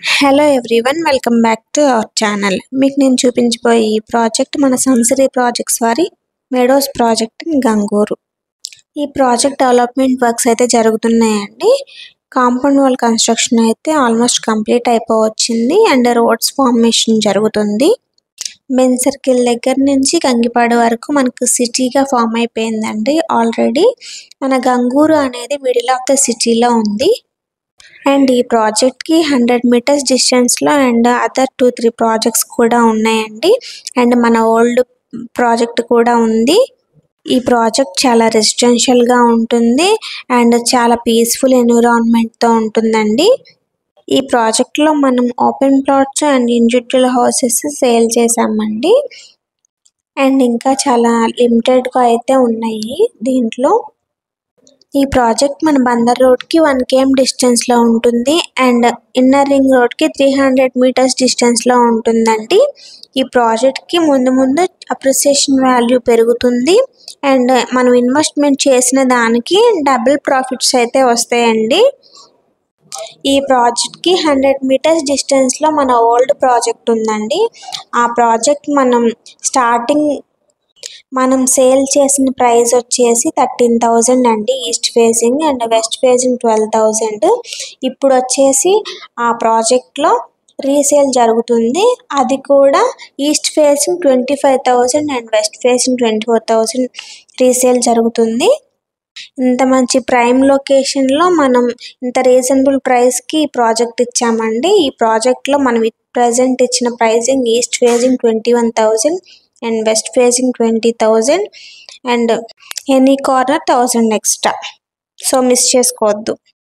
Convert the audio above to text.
Hello everyone, welcome back to our channel. మీకు నేను చూపించబోయే ఈ ప్రాజెక్ట్ మన సన్సిరీ ప్రాజెక్ట్స్ వారి మెడోస్ ప్రాజెక్ట్ ఇన్ గంగూరు. ఈ ప్రాజెక్ట్ డెవలప్మెంట్ వర్క్స్ అయితే జరుగుతున్నాయండి. కాంపౌండ్ వాల్ కన్స్ట్రక్షన్ అయితే ఆల్మోస్ట్ కంప్లీట్ అయిపోవచ్చింది అండ్ రోడ్స్ ఫార్మేషన్ జరుగుతుంది. మెయిన్ సర్కిల్ దగ్గర నుంచి గంగిపాడు వరకు మనకు సిటీగా ఫామ్ అయిపోయిందండి. ఆల్రెడీ మన గంగూరు అనేది మిడిల్ ఆఫ్ ద సిటీలో ఉంది. అండ్ ఈ ప్రాజెక్ట్కి 100 మీటర్స్ డిస్టెన్స్లో అండ్ అదర్ 2-3 ప్రాజెక్ట్స్ కూడా ఉన్నాయండి. అండ్ మన ఓల్డ్ ప్రాజెక్ట్ కూడా ఉంది. ఈ ప్రాజెక్ట్ చాలా రెసిడెన్షియల్గా ఉంటుంది అండ్ చాలా పీస్ఫుల్ ఎన్విరాన్మెంట్తో ఉంటుందండి. ఈ ప్రాజెక్ట్లో మనం open plots and individual houses sale చేసామండి. అండ్ ఇంకా చాలా లిమిటెడ్గా అయితే ఉన్నాయి దీంట్లో. ఈ ప్రాజెక్ట్ మన బందర్ రోడ్కి 1 km డిస్టెన్స్లో ఉంటుంది అండ్ ఇన్నర్ రింగ్ రోడ్కి 300 మీటర్స్ డిస్టెన్స్లో ఉంటుందండి. ఈ ప్రాజెక్ట్కి ముందు అప్రిసియేషన్ వాల్యూ పెరుగుతుంది అండ్ మనం ఇన్వెస్ట్మెంట్ చేసిన దానికి డబుల్ ప్రాఫిట్స్ అయితే వస్తాయండి. ఈ ప్రాజెక్ట్కి 100 మీటర్స్ డిస్టెన్స్లో మన ఓల్డ్ ప్రాజెక్ట్ ఉందండి. ఆ ప్రాజెక్ట్ మనం సేల్ చేసిన ప్రైస్ వచ్చేసి 13,000 అండి. East facing and west facing 12,000. ఇప్పుడు వచ్చేసి ఆ ప్రాజెక్ట్లో రీసేల్ జరుగుతుంది. అది కూడా east facing 25,000 and west facing 24,000 resale జరుగుతుంది. ఇంత మంచి ప్రైమ్ లొకేషన్లో మనం ఇంత రీజనబుల్ ప్రైస్కి ఈ ప్రాజెక్ట్ ఇచ్చామండి. ఈ ప్రాజెక్ట్లో మనం ప్రజెంట్ ఇచ్చిన pricing east facing 21,000 and west facing 20,000 and any corner 1,000 extra. So miss చేసుకోవద్దు.